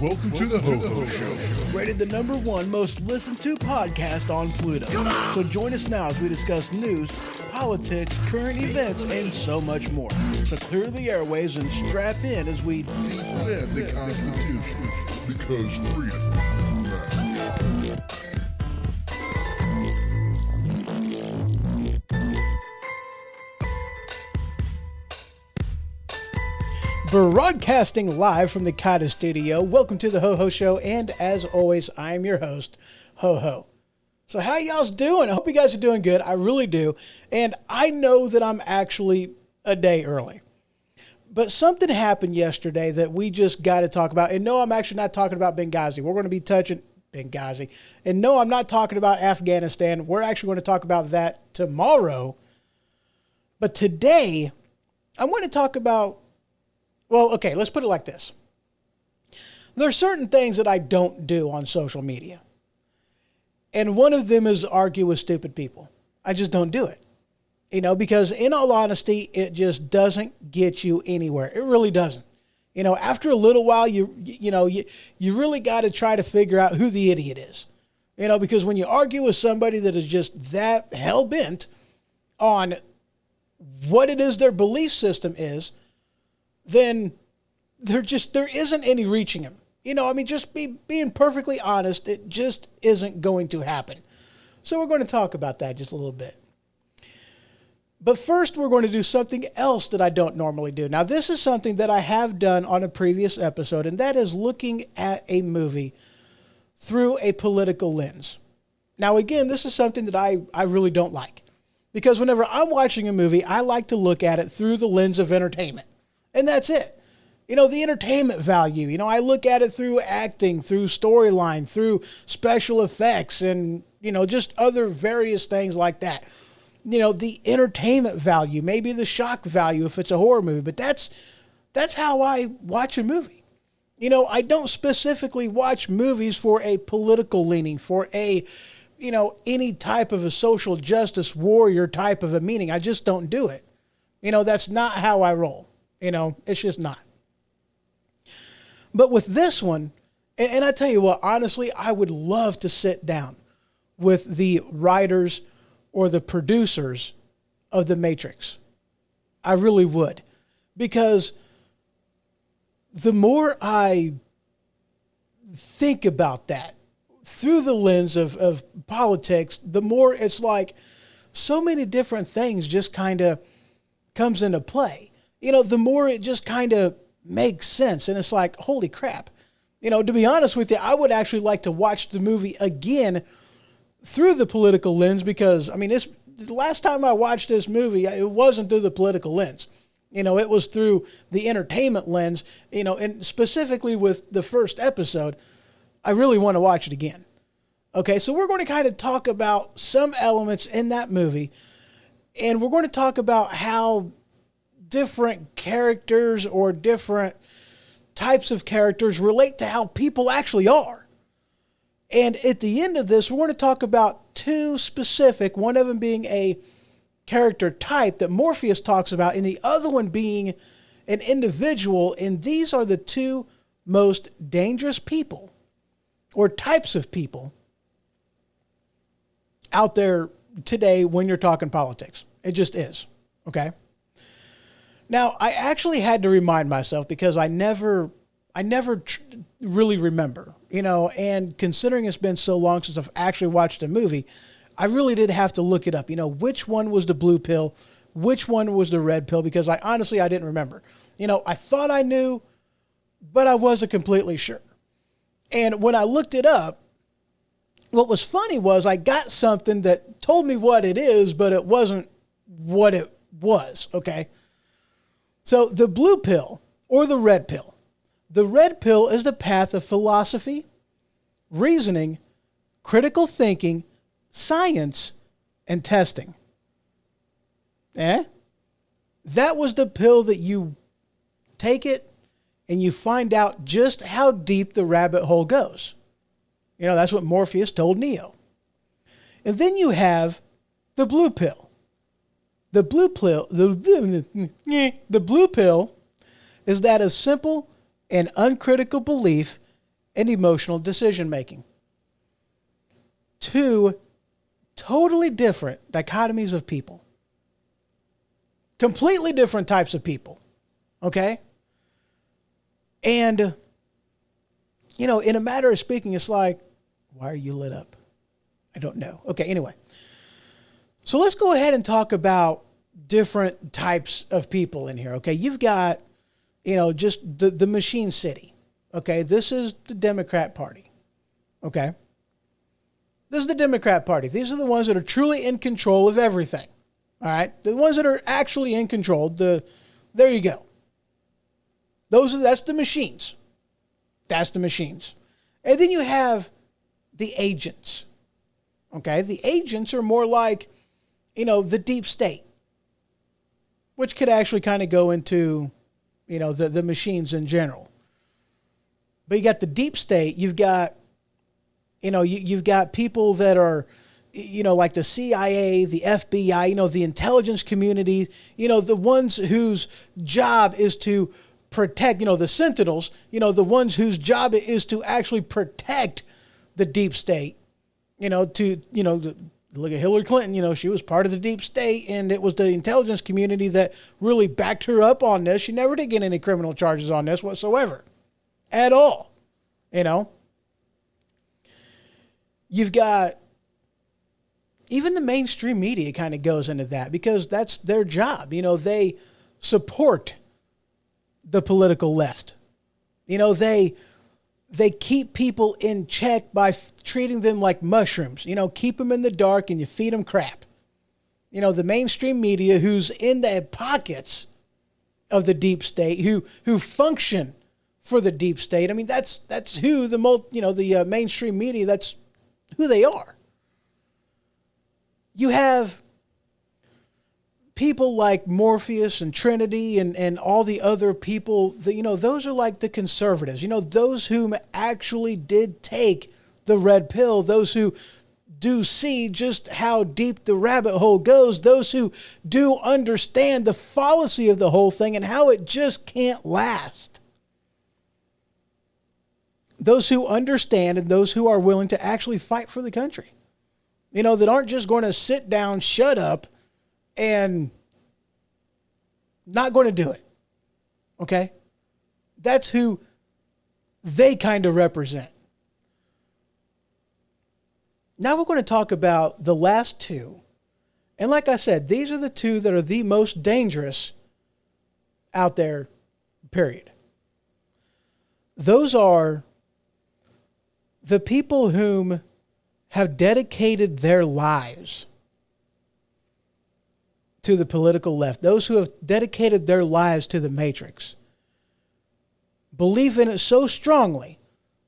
Welcome to the Ho-Ho Show. Rated the #1 most listened to podcast on Pluto. So join us now as we discuss news, politics, current events, and so much more. So clear the airways and strap in as we defend the Constitution, because freedom matters. Broadcasting live from the Kata Studio. Welcome to the Ho-Ho Show, and as always, I'm your host, Ho-Ho. So how y'all's doing? I hope you guys are doing good. I really do. And I know that I'm actually a day early. But something happened yesterday that we just got to talk about. And no, I'm actually not talking about Benghazi. We're going to be touching Benghazi. And no, I'm not talking about Afghanistan. We're actually going to talk about that tomorrow. But today, I want to talk about, well, okay, let's put it like this. There are certain things that I don't do on social media. And one of them is argue with stupid people. I just don't do it. You know, because in all honesty, it just doesn't get you anywhere. It really doesn't. You know, after a little while, you really got to try to figure out who the idiot is. You know, because when you argue with somebody that is just that hell-bent on what it is their belief system is, then there isn't any reaching him. You know, I mean, just being perfectly honest, it just isn't going to happen. So we're going to talk about that just a little bit. But first, we're going to do something else that I don't normally do. Now, this is something that I have done on a previous episode, and that is looking at a movie through a political lens. Now, again, this is something that I really don't like. Because whenever I'm watching a movie, I like to look at it through the lens of entertainment. And that's it. You know, the entertainment value. You know, I look at it through acting, through storyline, through special effects, and, you know, just other various things like that. You know, the entertainment value, maybe the shock value if it's a horror movie, but that's how I watch a movie. You know, I don't specifically watch movies for a political leaning, for a, you know, any type of a social justice warrior type of a meaning. I just don't do it. You know, that's not how I roll. You know, it's just not. But with this one, and I tell you what, honestly, I would love to sit down with the writers or the producers of The Matrix. I really would. Because the more I think about that through the lens of politics, the more it's like so many different things just kind of comes into play. You know, the more it just kind of makes sense. And it's like, holy crap. You know, to be honest with you, I would actually like to watch the movie again through the political lens because, I mean, the last time I watched this movie, it wasn't through the political lens. You know, it was through the entertainment lens, you know, and specifically with the first episode, I really want to watch it again. Okay, so we're going to kind of talk about some elements in that movie, and we're going to talk about how different characters or different types of characters relate to how people actually are. And at the end of this, we're going to talk about two specific, one of them being a character type that Morpheus talks about, and the other one being an individual. And these are the two most dangerous people or types of people out there today when you're talking politics. It just is. Okay. Now, I actually had to remind myself because I never really remember, and considering it's been so long since I've actually watched a movie, I really did have to look it up, which one was the blue pill, which one was the red pill, because I didn't remember. I thought I knew, but I wasn't completely sure. And when I looked it up, what was funny was I got something that told me what it is, but it wasn't what it was, okay? So the blue pill or the red pill. The red pill is the path of philosophy, reasoning, critical thinking, science, and testing. That was the pill that you take it and you find out just how deep the rabbit hole goes. That's what Morpheus told Neo. And then you have the blue pill. The blue pill, the blue pill is that of simple and uncritical belief and emotional decision making. Two totally different dichotomies of people. Completely different types of people. Okay? And, in a matter of speaking, it's like, why are you lit up? I don't know. Okay, anyway. So let's go ahead and talk about different types of people in here. Okay, you've got, just the machine city. Okay, this is the Democrat Party. Okay. This is the Democrat Party. These are the ones that are truly in control of everything. All right, the ones that are actually in control. There you go. That's the machines. That's the machines. And then you have the agents. Okay, the agents are more like, the deep state, which could actually kind of go into, the machines in general. But you got the deep state. You've got, you've got people that are, like the CIA, the FBI, the intelligence community, the ones whose job is to protect, the Sentinels, the ones whose job it is to actually protect the deep state, look at Hillary Clinton, she was part of the deep state, and it was the intelligence community that really backed her up on this. She never did get any criminal charges on this whatsoever at all. You've got even the mainstream media kind of goes into that because that's their job. They support the political left. They keep people in check by treating them like mushrooms. Keep them in the dark and you feed them crap. The mainstream media who's in the pockets of the deep state, who function for the deep state. I mean, that's who the mainstream media, that's who they are. You have people like Morpheus and Trinity and all the other people that, those are like the conservatives, those whom actually did take the red pill, those who do see just how deep the rabbit hole goes, those who do understand the fallacy of the whole thing and how it just can't last. Those who understand and those who are willing to actually fight for the country. That aren't just going to sit down, shut up, and not going to do it. Okay? That's who they kind of represent. Now we're going to talk about the last two. And like I said, these are the two that are the most dangerous out there, period. Those are the people whom have dedicated their lives to the political left, those who have dedicated their lives to the Matrix, believe in it so strongly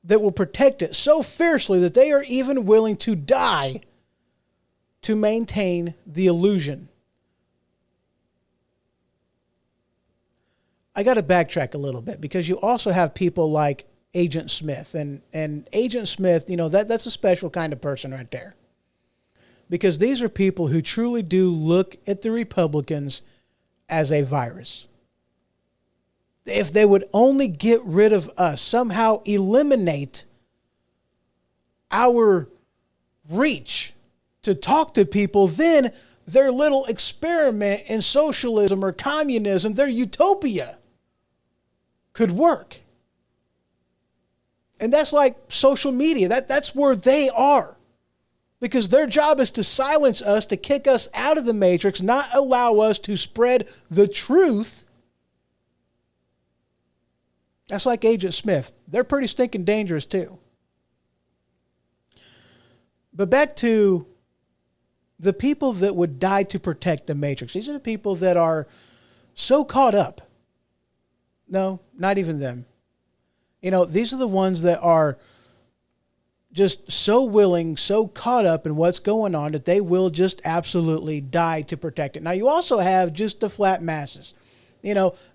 that will protect it so fiercely that they are even willing to die to maintain the illusion. I got to backtrack a little bit because you also have people like Agent Smith. And Agent Smith, that's a special kind of person right there. Because these are people who truly do look at the Republicans as a virus. If they would only get rid of us, somehow eliminate our reach to talk to people, then their little experiment in socialism or communism, their utopia, could work. And that's like social media. That's where they are. Because their job is to silence us, to kick us out of the matrix, not allow us to spread the truth. That's like Agent Smith. They're pretty stinking dangerous too. But back to the people that would die to protect the matrix. These are the people that are so caught up. No, not even them. These are the ones that are just so willing, so caught up in what's going on that they will just absolutely die to protect it. Now, you also have just the flat masses.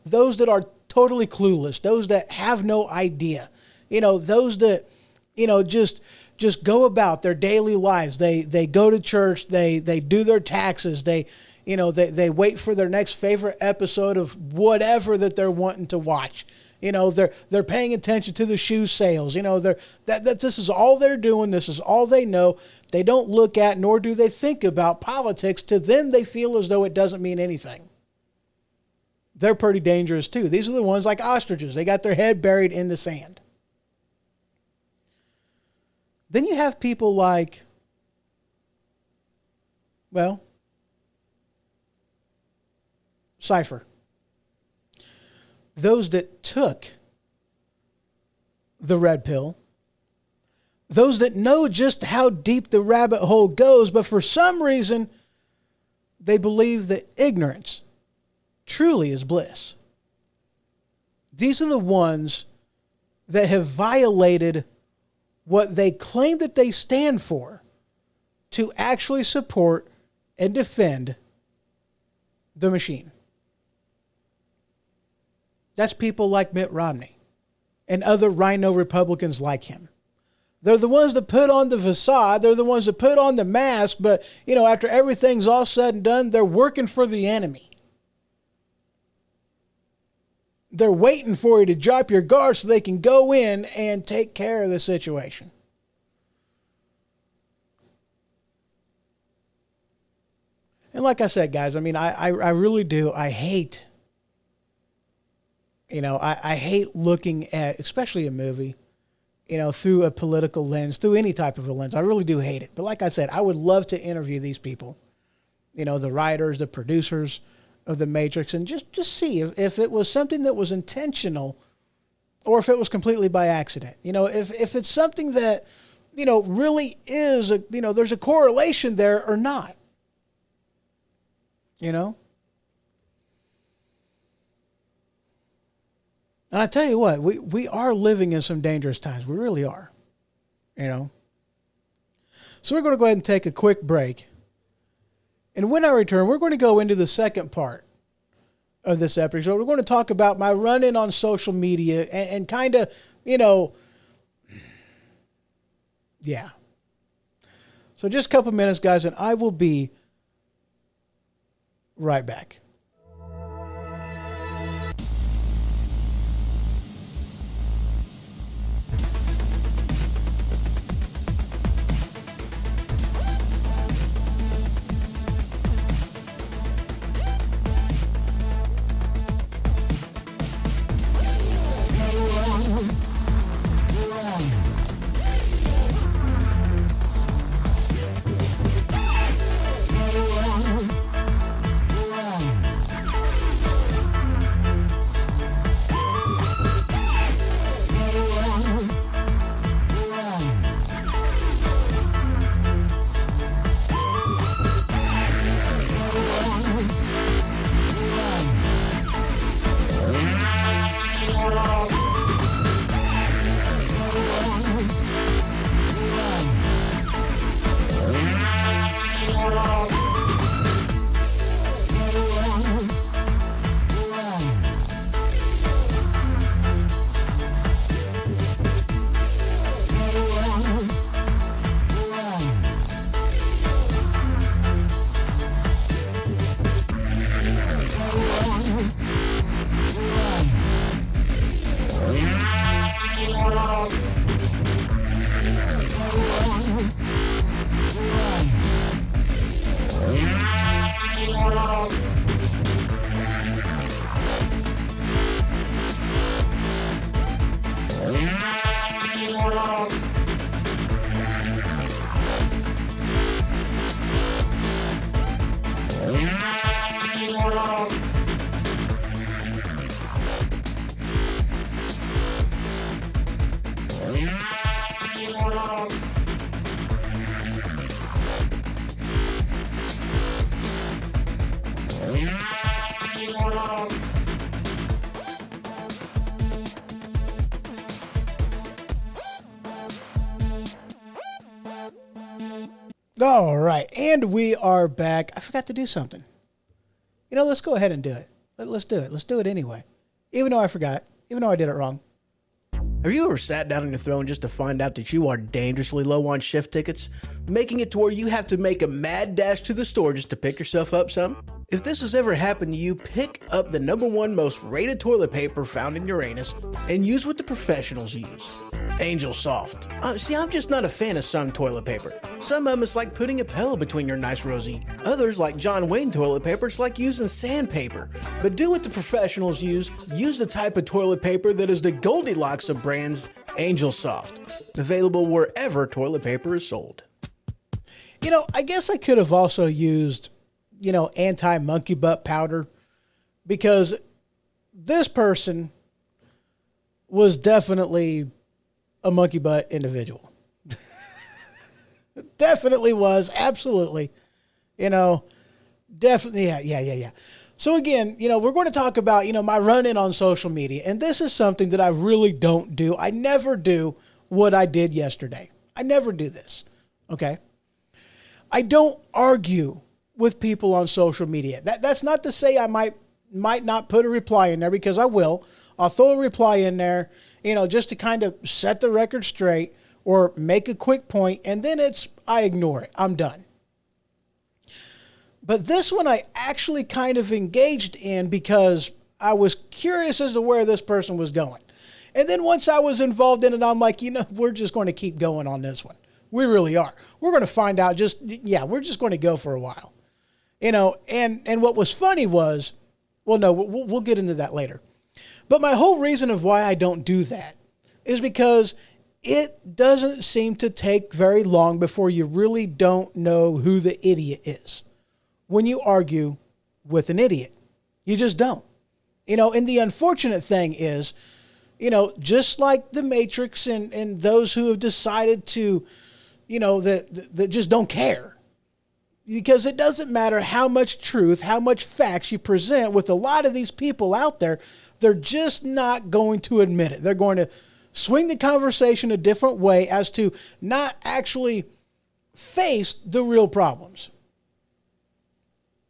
Those that are totally clueless, those that have no idea, those that, just go about their daily lives. They go to church, they do their taxes, they wait for their next favorite episode of whatever that they're wanting to watch. They're paying attention to the shoe sales. This is all they're doing. This is all they know. They don't look at nor do they think about politics. To them, they feel as though it doesn't mean anything. They're pretty dangerous too. These are the ones like ostriches. They got their head buried in the sand. Then you have people like, Cypher. Those that took the red pill, those that know just how deep the rabbit hole goes, but for some reason, they believe that ignorance truly is bliss. These are the ones that have violated what they claim that they stand for to actually support and defend the machine. That's people like Mitt Romney and other rhino Republicans like him. They're the ones that put on the facade. They're the ones that put on the mask. But, after everything's all said and done, they're working for the enemy. They're waiting for you to drop your guard so they can go in and take care of the situation. And like I said, guys, I really do. I hate... I hate looking at, especially a movie, through a political lens, through any type of a lens. I really do hate it. But like I said, I would love to interview these people, the writers, the producers of The Matrix, and just see if it was something that was intentional or if it was completely by accident. If it's something that, really is, there's a correlation there or not. And I tell you what, we are living in some dangerous times. We really are. So we're going to go ahead and take a quick break. And when I return, we're going to go into the second part of this episode. We're going to talk about my run-in on social media and kind of, yeah. So just a couple minutes, guys, and I will be right back. All right, and we are back. I forgot to do something. Let's go ahead and do it. Let's do it. Let's do it anyway. Even though I forgot, even though I did it wrong. Have you ever sat down on your throne just to find out that you are dangerously low on shift tickets, making it to where you have to make a mad dash to the store just to pick yourself up some? If this has ever happened to you, pick up the #1 most rated toilet paper found in Uranus and use what the professionals use. Angel Soft. See, I'm just not a fan of some toilet paper. Some of them it's like putting a pillow between your nice rosy. Others, like John Wayne toilet paper, it's like using sandpaper. But do what the professionals use. Use the type of toilet paper that is the Goldilocks of brands, Angel Soft. Available wherever toilet paper is sold. I guess I could have also used, anti-monkey butt powder, because this person was definitely a monkey butt individual. Definitely was. Absolutely. Definitely. Yeah. So again, we're going to talk about, my run-in on social media. And this is something that I really don't do. I never do what I did yesterday. I never do this. Okay. I don't argue with people on social media. That's not to say I might not put a reply in there, because I will. I'll throw a reply in there, just to kind of set the record straight or make a quick point, and then I ignore it. I'm done. But this one I actually kind of engaged in because I was curious as to where this person was going. And then once I was involved in it, I'm like, we're just going to keep going on this one. We really are. We're going to find out we're just going to go for a while. And what was funny was, we'll get into that later. But my whole reason of why I don't do that is because it doesn't seem to take very long before you really don't know who the idiot is when you argue with an idiot. You just don't. And the unfortunate thing is, just like the Matrix and those who have decided to, that just don't care. Because it doesn't matter how much truth, how much facts you present with a lot of these people out there, they're just not going to admit it. They're going to swing the conversation a different way as to not actually face the real problems.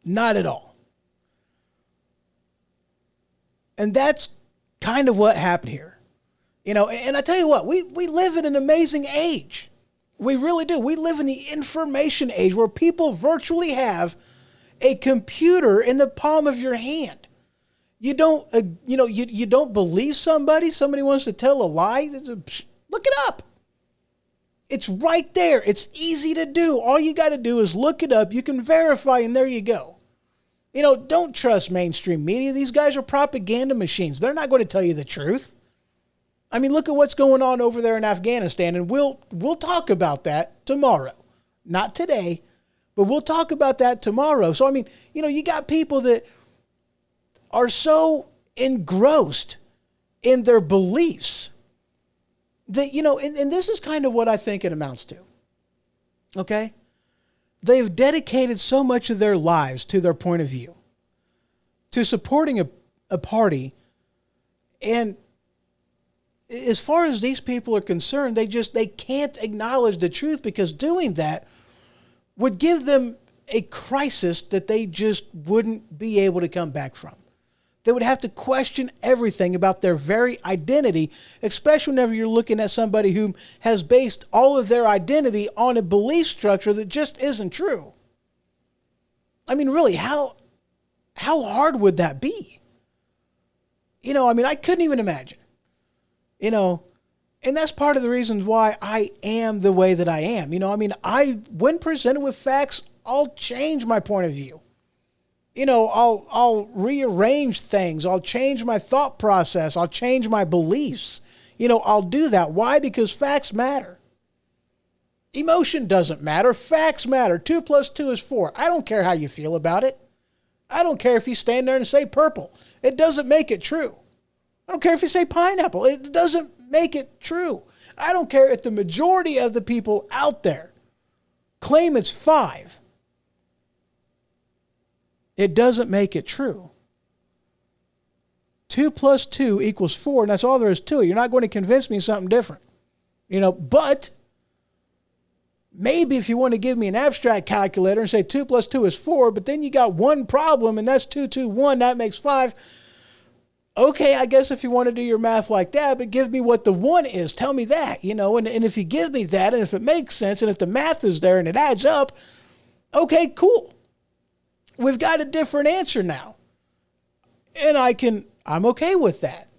Not at all. And that's kind of what happened here. And I tell you what, we live in an amazing age. We really do. We live in the information age where people virtually have a computer in the palm of your hand. You don't, you don't believe somebody wants to tell a lie. Look it up. It's right there. It's easy to do. All you got to do is look it up. You can verify, and there you go. Don't trust mainstream media. These guys are propaganda machines. They're not going to tell you the truth. I mean, look at what's going on over there in Afghanistan, and we'll talk about that tomorrow. Not today, but we'll talk about that tomorrow. So, I mean, you got people that are so engrossed in their beliefs that, and this is kind of what I think it amounts to. Okay? They've dedicated so much of their lives to their point of view, to supporting a party, and as far as these people are concerned, they can't acknowledge the truth, because doing that would give them a crisis that they just wouldn't be able to come back from. They would have to question everything about their very identity, especially whenever you're looking at somebody who has based all of their identity on a belief structure that just isn't true. I mean, really, how hard would that be? I couldn't even imagine. And that's part of the reasons why I am the way that I am. When presented with facts, I'll change my point of view. I'll rearrange things. I'll change my thought process. I'll change my beliefs. I'll do that. Why? Because facts matter. Emotion doesn't matter. Facts matter. 2 + 2 is 4. I don't care how you feel about it. I don't care if you stand there and say purple. It doesn't make it true. I don't care if you say pineapple. It doesn't make it true. I don't care if the majority of the people out there claim it's 5. it doesn't make it true. 2 plus 2 equals 4, and that's all there is to it. You're not going to convince me of something different. But maybe if you want to give me an abstract calculator and say 2 plus 2 is 4, but then you got one problem, and that's 2, 2, 1, that makes 5. Okay, I guess if you want to do your math like that, but give me what the 1 is. Tell me that, and if you give me that, and if it makes sense, and if the math is there and it adds up, okay, cool. We've got a different answer now. And I'm okay with that.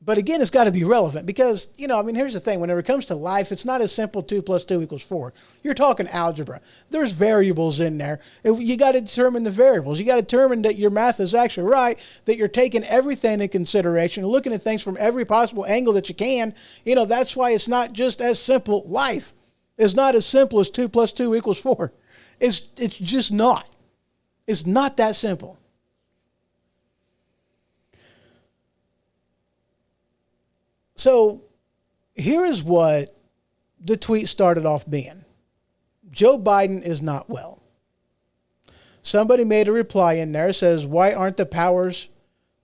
But again, it's got to be relevant because, here's the thing. Whenever it comes to life, it's not as simple 2 plus 2 equals 4. You're talking algebra. There's variables in there. You got to determine the variables. You got to determine that your math is actually right, that you're taking everything into consideration, looking at things from every possible angle that you can. That's why it's not just as simple. Life is not as simple as 2 plus 2 equals 4. It's just not. It's not that simple. So here is what the tweet started off being. Joe Biden is not well. Somebody made a reply in there, says, why aren't the powers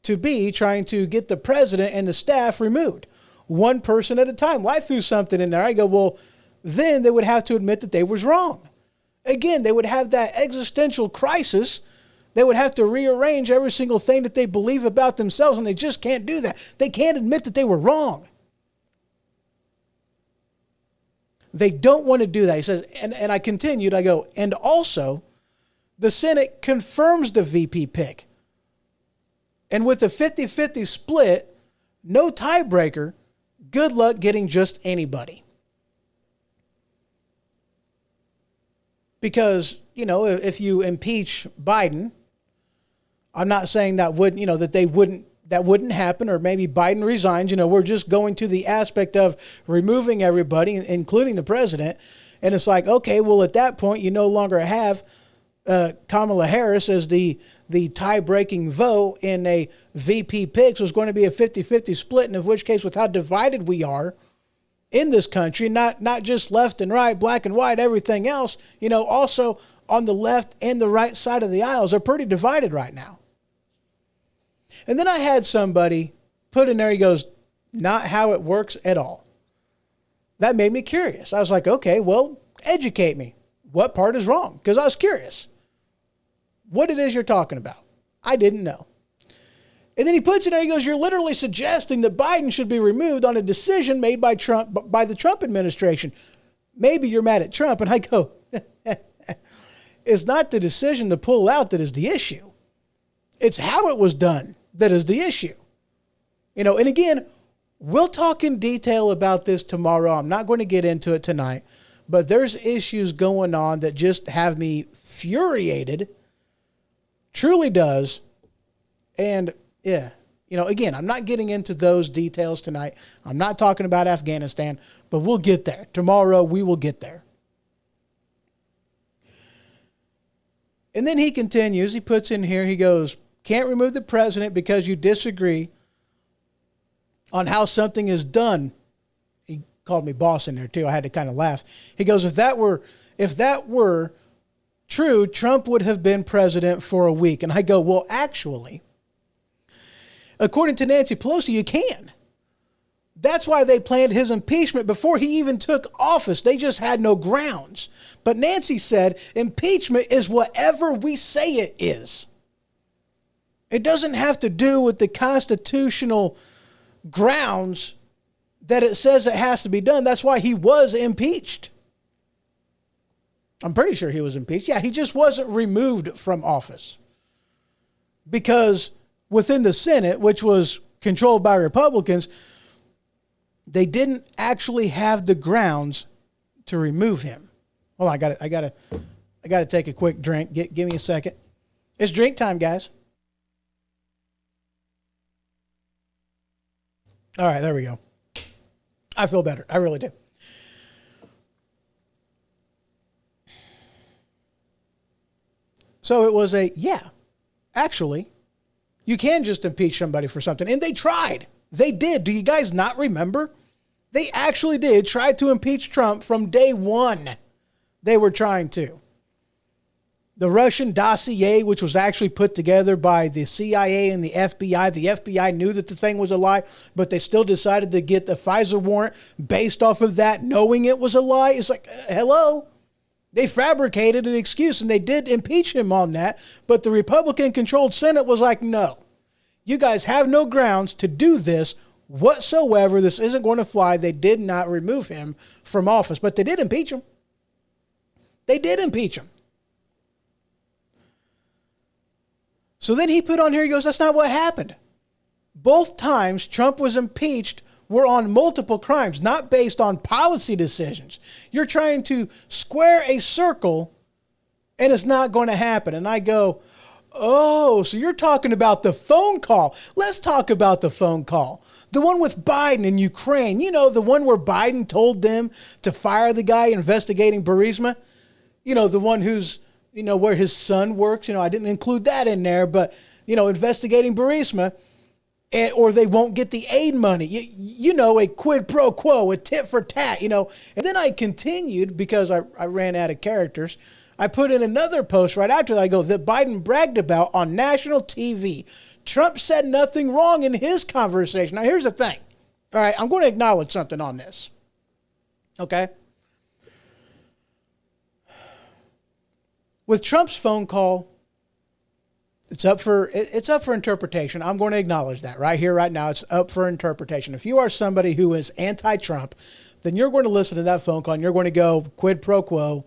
to be trying to get the president and the staff removed? One person at a time. Well, I threw something in there. I go, well, then they would have to admit that they was wrong. Again, they would have that existential crisis. They would have to rearrange every single thing that they believe about themselves, and they just can't do that. They can't admit that they were wrong. They don't want to do that. He says, and I continued, I go, and also, the Senate confirms the VP pick. And with a 50-50 split, no tiebreaker, good luck getting just anybody. Because, if you impeach Biden, I'm not saying that that wouldn't happen, or maybe Biden resigns. We're just going to the aspect of removing everybody, including the president. And it's like, okay, well, at that point, you no longer have Kamala Harris as the tie-breaking vote in a VP pick. So it's going to be a 50-50 split, and in which case, with how divided we are in this country, not just left and right, black and white, everything else, also on the left and the right side of the aisles are pretty divided right now. And then I had somebody put in there, he goes, not how it works at all. That made me curious. I was like, okay, well, educate me. What part is wrong? Because I was curious what it is you're talking about. I didn't know. And then he puts in there, he goes, you're literally suggesting that Biden should be removed on a decision made by the Trump administration. Maybe you're mad at Trump. And I go, it's not the decision to pull out that is the issue. It's how it was done that is the issue. And again, we'll talk in detail about this tomorrow. I'm not going to get into it tonight, but there's issues going on that just have me furiated. Truly does. And yeah, again, I'm not getting into those details tonight. I'm not talking about Afghanistan, but we'll get there. Tomorrow, we will get there. And then he continues, he puts in here, he goes, can't remove the president because you disagree on how something is done. He called me boss in there too. I had to kind of laugh. He goes, if that were true, Trump would have been president for a week. And I go, well, actually, according to Nancy Pelosi, you can. That's why they planned his impeachment before he even took office. They just had no grounds. But Nancy said impeachment is whatever we say it is. It doesn't have to do with the constitutional grounds that it says it has to be done. That's why he was impeached. I'm pretty sure he was impeached. Yeah, he just wasn't removed from office. Because within the Senate, which was controlled by Republicans, they didn't actually have the grounds to remove him. Hold on, I gotta take a quick drink. Give me a second. It's drink time, guys. All right, there we go. I feel better. I really do. So it was actually, you can just impeach somebody for something. And they tried. They did. Do you guys not remember? They actually did try to impeach Trump from day one. They were trying to. The Russian dossier, which was actually put together by the CIA and the FBI knew that the thing was a lie, but they still decided to get the FISA warrant based off of that, knowing it was a lie. It's like, hello? They fabricated an excuse, and they did impeach him on that, but the Republican-controlled Senate was like, no, you guys have no grounds to do this whatsoever. This isn't going to fly. They did not remove him from office, but they did impeach him. They did impeach him. So then he put on here, he goes, that's not what happened. Both times Trump was impeached were on multiple crimes, not based on policy decisions. You're trying to square a circle, and it's not going to happen. And I go, oh, so you're talking about the phone call. Let's talk about the phone call. The one with Biden in Ukraine. You know, the one where Biden told them to fire the guy investigating Burisma. You know, the one who's, you know, where his son works. You know, I didn't include that in there, but, you know, investigating Burisma, or they won't get the aid money. You know, a quid pro quo, a tit for tat, you know. And then I continued because I ran out of characters. I put in another post right after that. I go, that Biden bragged about on national TV. Trump said nothing wrong in his conversation. Now, here's the thing. All right, I'm going to acknowledge something on this. Okay? With Trump's phone call, it's up for interpretation. I'm going to acknowledge that right here, right now. It's up for interpretation. If you are somebody who is anti-Trump, then you're going to listen to that phone call and you're going to go quid pro quo.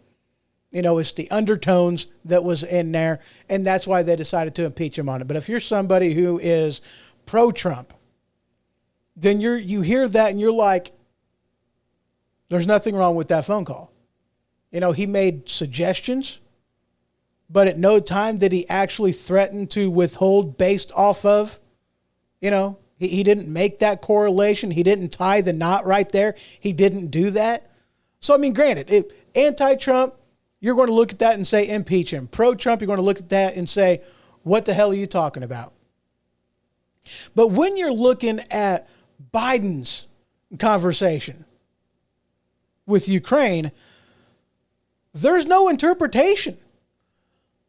You know, it's the undertones that was in there, and that's why they decided to impeach him on it. But if you're somebody who is pro-Trump, then you hear that and you're like, there's nothing wrong with that phone call. You know, he made suggestions, but at no time did he actually threaten to withhold based off of, you know, he didn't make that correlation. He didn't tie the knot right there. He didn't do that. So, I mean, granted, if anti-Trump, you're going to look at that and say, impeach him. Pro-Trump, you're going to look at that and say, what the hell are you talking about? But when you're looking at Biden's conversation with Ukraine, there's no interpretation.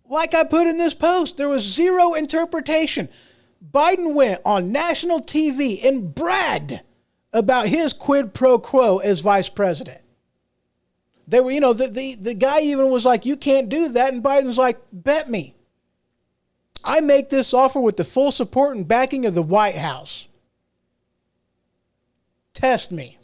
Like I put in this post, there was zero interpretation. Biden went on national TV and bragged about his quid pro quo as vice president. They were, you know, the guy even was like, you can't do that. And Biden's like, bet me. I make this offer with the full support and backing of the White House. Test me.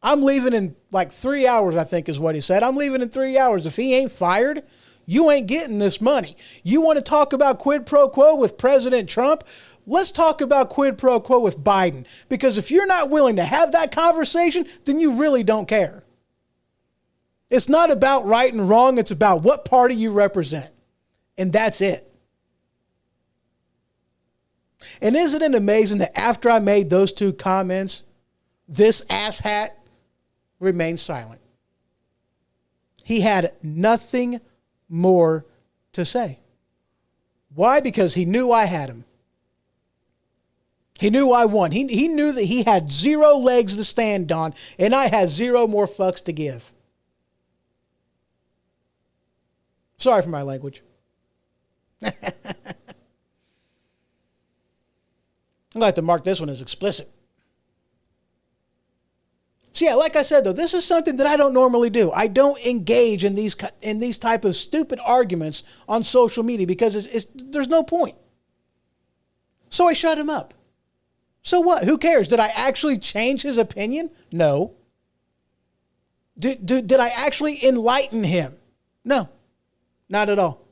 I'm leaving in like 3 hours, I think is what he said. I'm leaving in 3 hours. If he ain't fired, you ain't getting this money. You want to talk about quid pro quo with President Trump? Let's talk about quid pro quo with Biden. Because if you're not willing to have that conversation, then you really don't care. It's not about right and wrong. It's about what party you represent. And that's it. And isn't it amazing that after I made those two comments, this asshat remained silent? He had nothing more to say. Why? Because he knew I had him. He knew I won. He knew that he had zero legs to stand on, and I had zero more fucks to give. Sorry for my language. I'm going to have to mark this one as explicit. So yeah, like I said, though, this is something that I don't normally do. I don't engage in these type of stupid arguments on social media because there's no point. So I shut him up. So what? Who cares? Did I actually change his opinion? No. Did I actually enlighten him? No. Not at all.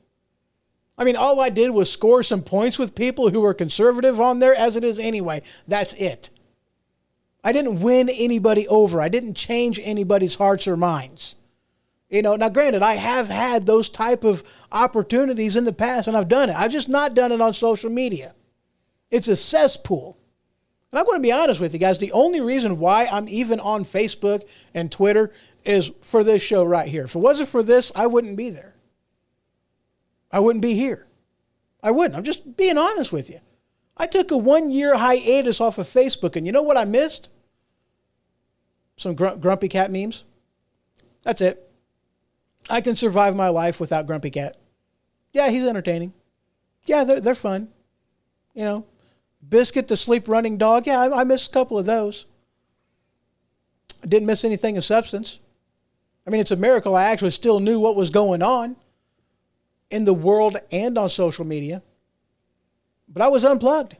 I mean, all I did was score some points with people who were conservative on there as it is anyway. That's it. I didn't win anybody over. I didn't change anybody's hearts or minds. You know, now granted, I have had those type of opportunities in the past and I've done it. I've just not done it on social media. It's a cesspool. And I'm going to be honest with you guys. The only reason why I'm even on Facebook and Twitter is for this show right here. If it wasn't for this, I wouldn't be there. I wouldn't be here. I wouldn't. I'm just being honest with you. I took a 1-year hiatus off of Facebook, and you know what I missed? Some Grumpy Cat memes. That's it. I can survive my life without Grumpy Cat. Yeah, he's entertaining. Yeah, they're fun. You know, Biscuit the sleep running dog. Yeah, I missed a couple of those. I didn't miss anything of substance. I mean, it's a miracle I actually still knew what was going on in the world and on social media. But I was unplugged.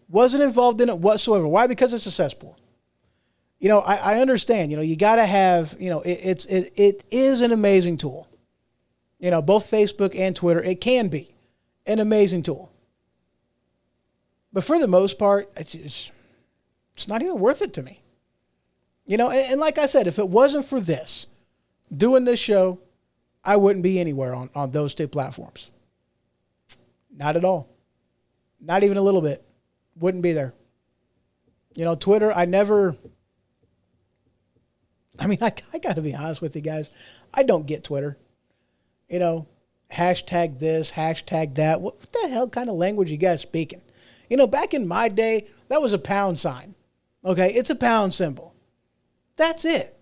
Wasn't involved in it whatsoever. Why? Because it's a cesspool. You know, I understand, you know, you got to have, you know, it is an amazing tool. You know, both Facebook and Twitter, it can be an amazing tool. But for the most part, it's not even worth it to me. You know, and like I said, if it wasn't for this, doing this show, I wouldn't be anywhere on those two platforms. Not at all. Not even a little bit. Wouldn't be there. You know, Twitter, I got to be honest with you guys. I don't get Twitter. You know, hashtag this, hashtag that. What the hell kind of language you guys speaking? You know, back in my day, that was a pound sign. Okay, it's a pound symbol. That's it.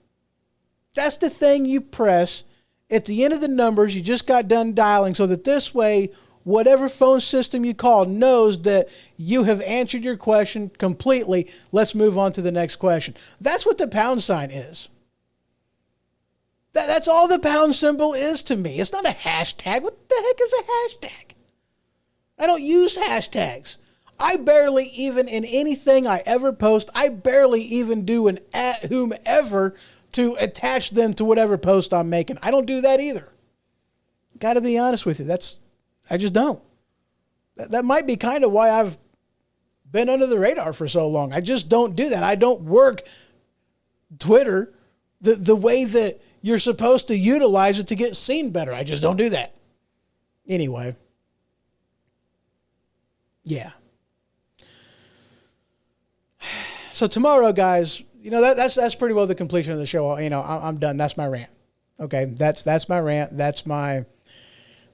That's the thing you press at the end of the numbers you just got done dialing, so that this way, whatever phone system you call knows that you have answered your question completely. Let's move on to the next question. That's what the pound sign is. That's all the pound symbol is to me. It's not a hashtag. What the heck is a hashtag? I don't use hashtags. I barely even, in anything I ever post, I barely even do an at whomever to attach them to whatever post I'm making. I don't do that either. Got to be honest with you. I just don't. That might be kind of why I've been under the radar for so long. I just don't do that. I don't work Twitter the way that you're supposed to utilize it to get seen better. I just don't do that. Anyway. Yeah. So tomorrow, guys, you know, that's pretty well the completion of the show. You know, I'm done. That's my rant. Okay. That's my rant. That's my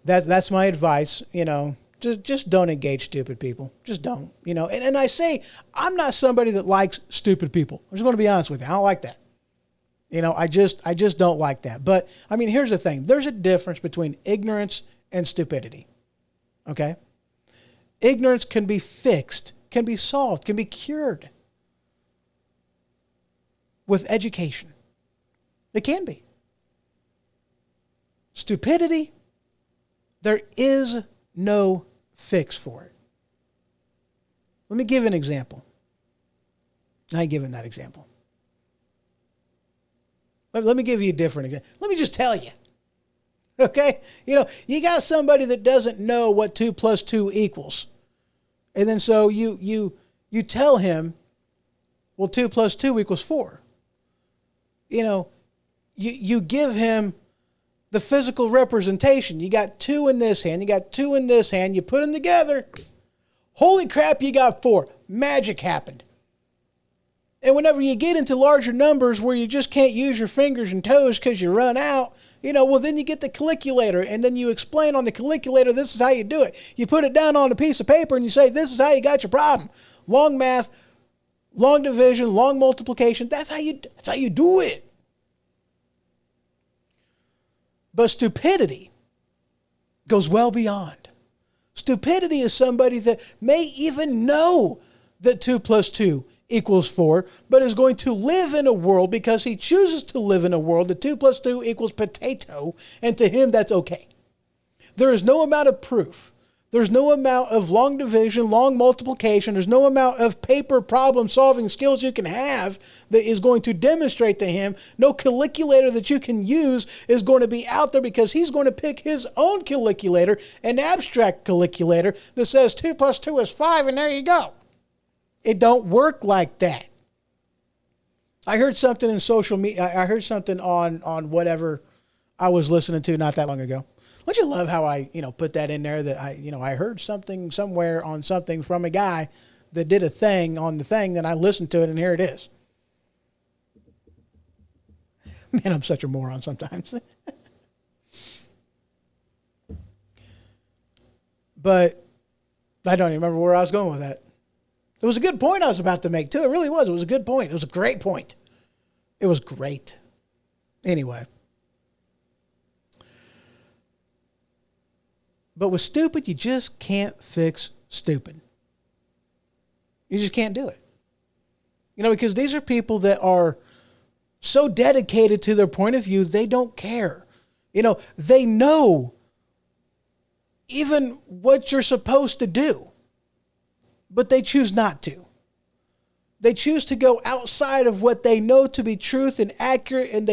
advice. You know, just don't engage stupid people. Just don't, you know, and I say, I'm not somebody that likes stupid people. I'm just going to be honest with you. I don't like that. You know, I just don't like that. But I mean, here's the thing. There's a difference between ignorance and stupidity. Okay. Ignorance can be fixed, can be solved, can be cured with education. It can be. Stupidity, there is no fix for it. Let me give an example. I ain't giving that example. Let me give you a different example. Let me just tell you. Okay? You know, you got somebody that doesn't know what 2 + 2 equals. And then so you tell him, well, 2 + 2 = 4. You know, you give him the physical representation. You got 2 in this hand, you got 2 in this hand, you put them together. Holy crap, you got 4. Magic happened. And whenever you get into larger numbers where you just can't use your fingers and toes because you run out, you know, well, then you get the calculator, and then you explain on the calculator, this is how you do it. You put it down on a piece of paper and you say, this is how you got your problem. Long math, long division, long multiplication. That's how you do it. But stupidity goes well beyond. Stupidity is somebody that may even know that 2 + 2 = 4, but is going to live in a world because he chooses to live in a world that 2 + 2 = potato, and to him that's okay. There is no amount of proof. There's no amount of long division, long multiplication. There's no amount of paper problem solving skills you can have that is going to demonstrate to him. No calculator that you can use is going to be out there, because he's going to pick his own calculator, an abstract calculator that says 2 + 2 is 5, and there you go. It don't work like that. I heard something in social media. I heard something on whatever I was listening to not that long ago. Don't you love how I, put that in there, that I heard something somewhere on something from a guy that did a thing on the thing, then I listened to it, and here it is. Man, I'm such a moron sometimes. But I don't even remember where I was going with that. It was a good point I was about to make, too. It really was. It was a good point. It was a great point. It was great. Anyway. But with stupid, you just can't fix stupid. You just can't do it. You know, because these are people that are so dedicated to their point of view, they don't care. You know, they know even what you're supposed to do, but they choose not to. They choose to go outside of what they know to be truth and accurate, and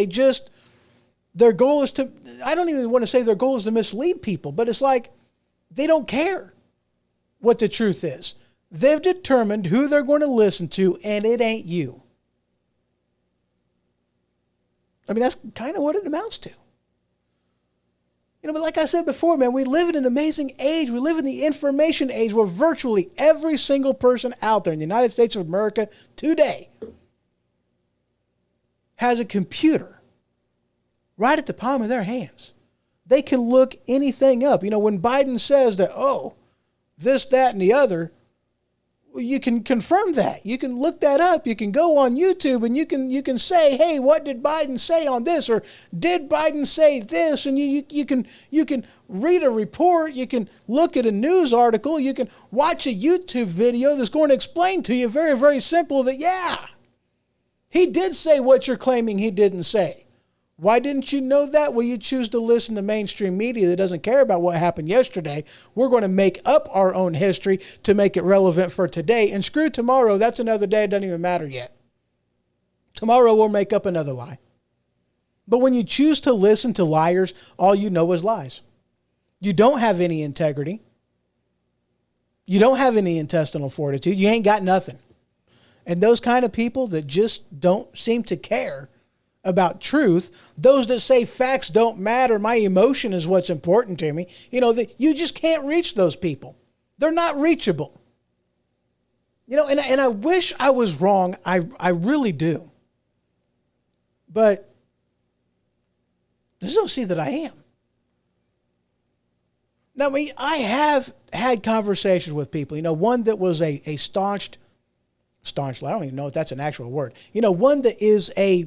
their goal is to, I don't even want to say their goal is to mislead people, but it's like they don't care what the truth is. They've determined who they're going to listen to, and it ain't you. I mean, that's kind of what it amounts to. You know, but like I said before, man, we live in an amazing age. We live in the information age where virtually every single person out there in the United States of America today has a computer right at the palm of their hands. They can look anything up. You know, when Biden says that, oh, this, that, and the other, you can confirm that. You can look that up. You can go on YouTube and you can say, hey, what did Biden say on this? Or did Biden say this? And you can read a report. You can look at a news article. You can watch a YouTube video that's going to explain to you very, very simple that, yeah, he did say what you're claiming he didn't say. Why didn't you know that? Well, you choose to listen to mainstream media that doesn't care about what happened yesterday. We're going to make up our own history to make it relevant for today. And screw tomorrow. That's another day. It doesn't even matter yet. Tomorrow we'll make up another lie. But when you choose to listen to liars, all you know is lies. You don't have any integrity. You don't have any intestinal fortitude. You ain't got nothing. And those kind of people that just don't seem to care about truth, those that say facts don't matter, my emotion is what's important to me, you know, you just can't reach those people. They're not reachable. You know, and I wish I was wrong. I really do. But I just don't see that I am. Now, I mean, I have had conversations with people, you know, one that was a staunch, I don't even know if that's an actual word. You know, one that is a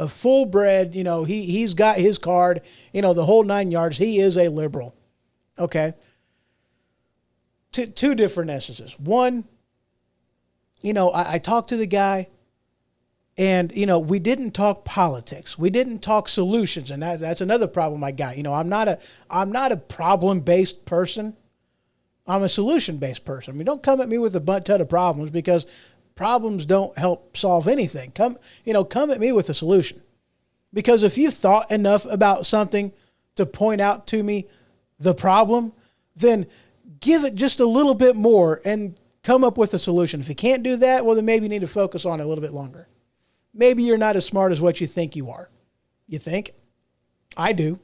full bred, you know, he's got his card, you know, the whole 9 yards. He is a liberal. Okay. Two different instances. One, you know, I talked to the guy and, you know, we didn't talk politics. We didn't talk solutions. And that's another problem I got. You know, I'm not a problem-based person. I'm a solution-based person. I mean, don't come at me with a ton of problems because problems don't help solve anything. Come at me with a solution. Because if you've thought enough about something to point out to me the problem, then give it just a little bit more and come up with a solution. If you can't do that, well, then maybe you need to focus on it a little bit longer. Maybe you're not as smart as what you think you are. You think? I do.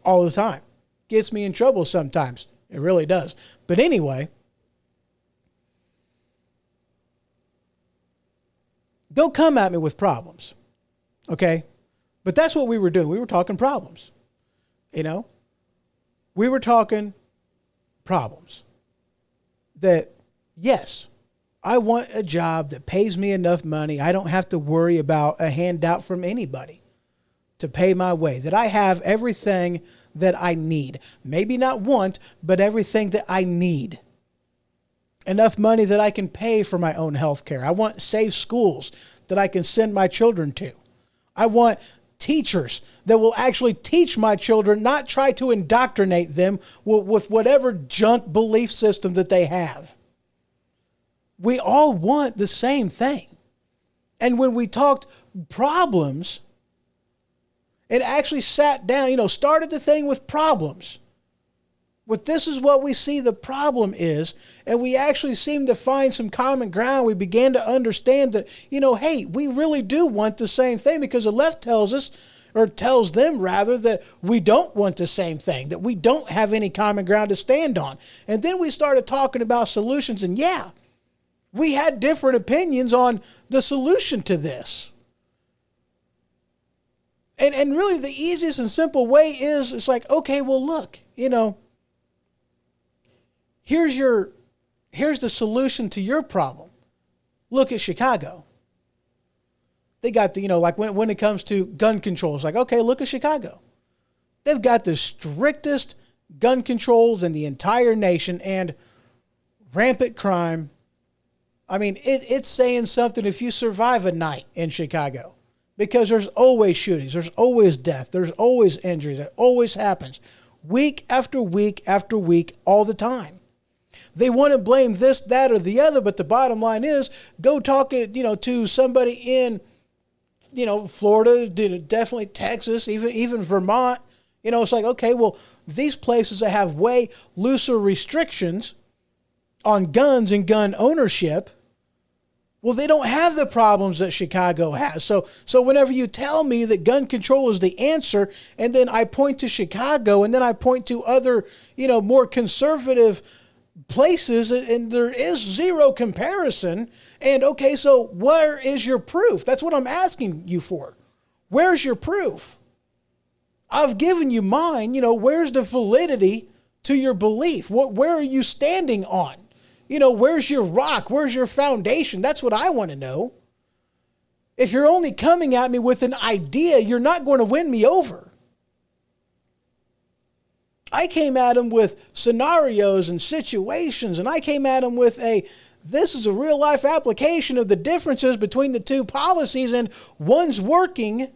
All the time. Gets me in trouble sometimes. It really does. But anyway, don't come at me with problems, okay? But that's what we were doing. We were talking problems, you know? We were talking problems that, yes, I want a job that pays me enough money. I don't have to worry about a handout from anybody to pay my way, that I have everything that I need. Maybe not want, but everything that I need. Enough money that I can pay for my own health care. I want safe schools that I can send my children to. I want teachers that will actually teach my children, not try to indoctrinate them with whatever junk belief system that they have. We all want the same thing. And when we talked problems, it actually sat down, you know, started the thing with problems. With this is what we see the problem is, and we actually seem to find some common ground. We began to understand that, you know, hey, we really do want the same thing because the left tells us, or tells them rather, that we don't want the same thing, that we don't have any common ground to stand on. And then we started talking about solutions, and yeah, we had different opinions on the solution to this. And really the easiest and simple way is, it's like, okay, well, look, you know, here's the solution to your problem. Look at Chicago. They got the, you know, like when it comes to gun control, it's like, okay, look at Chicago. They've got the strictest gun controls in the entire nation and rampant crime. I mean, it's saying something if you survive a night in Chicago, because there's always shootings, there's always death, there's always injuries. It always happens week after week after week, all the time. They want to blame this, that, or the other, but the bottom line is go talk, to somebody in, Florida, definitely Texas, even Vermont. It's like, okay, well, these places that have way looser restrictions on guns and gun ownership, well, they don't have the problems that Chicago has. So whenever you tell me that gun control is the answer, and then I point to Chicago, and then I point to other, more conservative places, and there is zero comparison. And okay, so where is your proof? That's what I'm asking you for. Where's your proof? I've given you mine. Where's the validity to your belief? Where are you standing on? Where's your rock? Where's your foundation? That's what I want to know. If you're only coming at me with an idea, you're not going to win me over. I came at him with scenarios and situations, and I came at him with this is a real life application of the differences between the two policies, and one's working,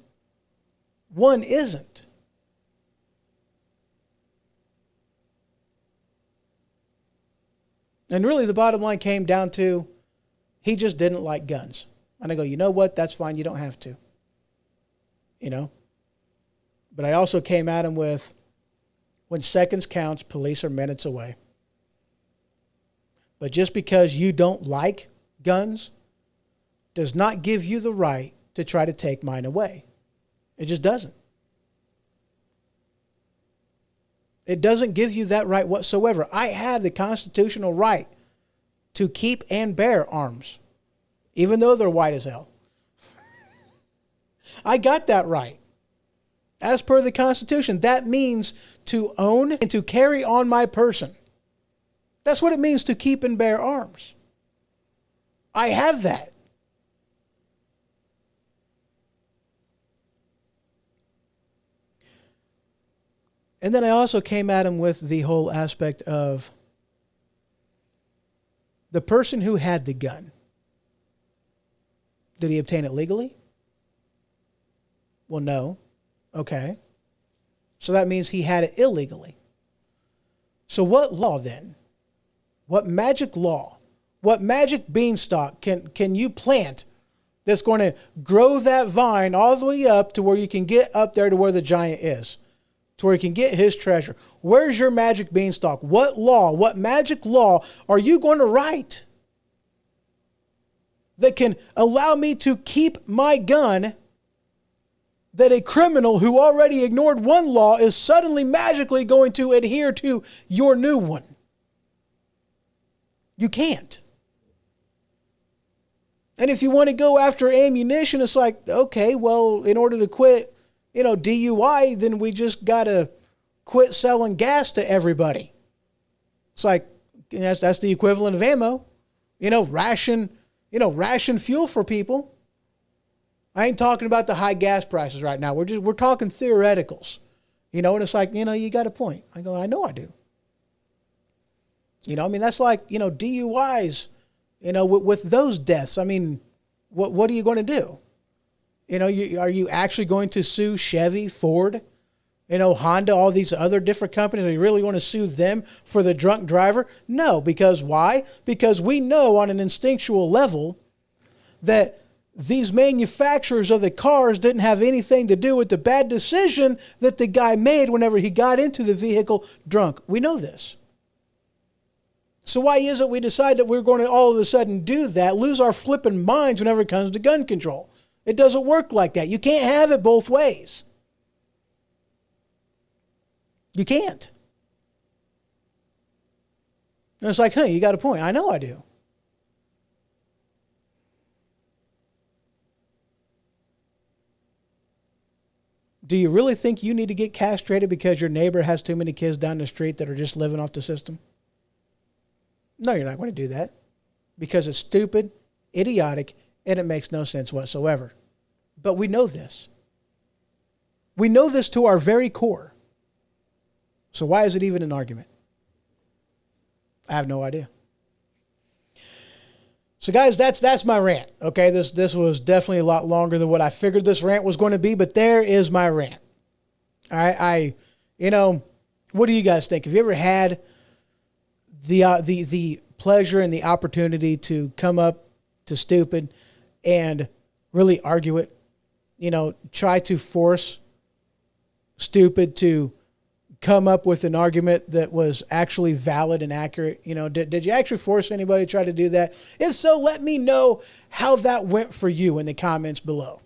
one isn't. And really the bottom line came down to he just didn't like guns. And I go, you know what? That's fine. You don't have to. But I also came at him with, when seconds counts, police are minutes away. But just because you don't like guns does not give you the right to try to take mine away. It just doesn't. It doesn't give you that right whatsoever. I have the constitutional right to keep and bear arms, even though they're white as hell. I got that right. As per the Constitution, that means to own and to carry on my person. That's what it means to keep and bear arms. I have that. And then I also came at him with the whole aspect of the person who had the gun. Did he obtain it legally? Well, no. Okay. So that means he had it illegally. So what law then? What magic law? What magic beanstalk can you plant that's going to grow that vine all the way up to where you can get up there to where the giant is? To where he can get his treasure. Where's your magic beanstalk? What law, what magic law are you going to write that can allow me to keep my gun, that a criminal who already ignored one law is suddenly magically going to adhere to your new one? You can't. And if you want to go after ammunition, it's like, okay, well, in order to quit DUI, then we just got to quit selling gas to everybody. It's like, that's the equivalent of ammo. Ration fuel for people. I ain't talking about the high gas prices right now. We're talking theoreticals. And it's like, you got a point. I go, I know I do. That's like, DUIs, with those deaths. I mean, what are you going to do? Are you actually going to sue Chevy, Ford, Honda, all these other different companies? Are you really going to sue them for the drunk driver? No, because why? Because we know on an instinctual level that these manufacturers of the cars didn't have anything to do with the bad decision that the guy made whenever he got into the vehicle drunk. We know this. So why is it we decide that we're going to all of a sudden do that, lose our flipping minds whenever it comes to gun control? It doesn't work like that. You can't have it both ways. You can't. And it's like, you got a point. I know I do. Do you really think you need to get castrated because your neighbor has too many kids down the street that are just living off the system? No, you're not going to do that because it's stupid, idiotic, and it makes no sense whatsoever. But we know this. We know this to our very core. So why is it even an argument? I have no idea. So guys, that's my rant. Okay, this was definitely a lot longer than what I figured this rant was going to be, but there is my rant. All right, what do you guys think? Have you ever had the pleasure and the opportunity to come up to stupid and really argue it? Try to force stupid to come up with an argument that was actually valid and accurate. Did you actually force anybody to try to do that? If so, let me know how that went for you in the comments below.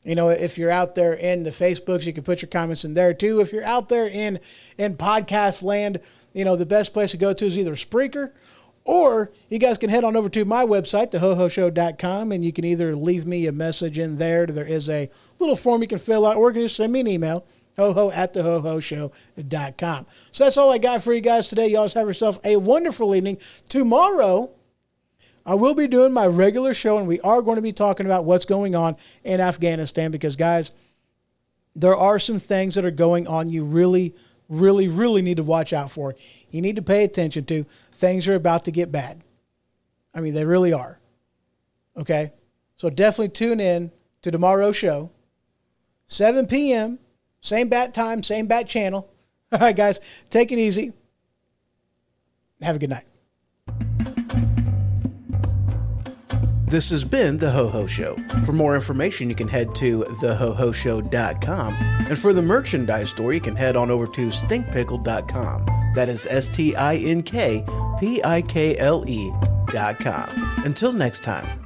If you're out there in the Facebooks, you can put your comments in there too. If you're out there in podcast land, the best place to go to is either Spreaker, or you guys can head on over to my website, thehohoshow.com, and you can either leave me a message in there. There is a little form you can fill out, or you can just send me an email, hoho@thehohoshow.com. So that's all I got for you guys today. Y'all just have yourself a wonderful evening. Tomorrow, I will be doing my regular show, and we are going to be talking about what's going on in Afghanistan because, guys, there are some things that are going on you really, really, really need to watch out for. You need to pay attention to. Things are about to get bad. I mean, they really are. Okay? So definitely tune in to tomorrow's show, 7 p.m., same bat time, same bat channel. All right, guys, take it easy. Have a good night. This has been The Ho-Ho Show. For more information, you can head to thehohoshow.com. And for the merchandise store, you can head on over to stinkpickle.com. That is stinkpikle.com. Until next time.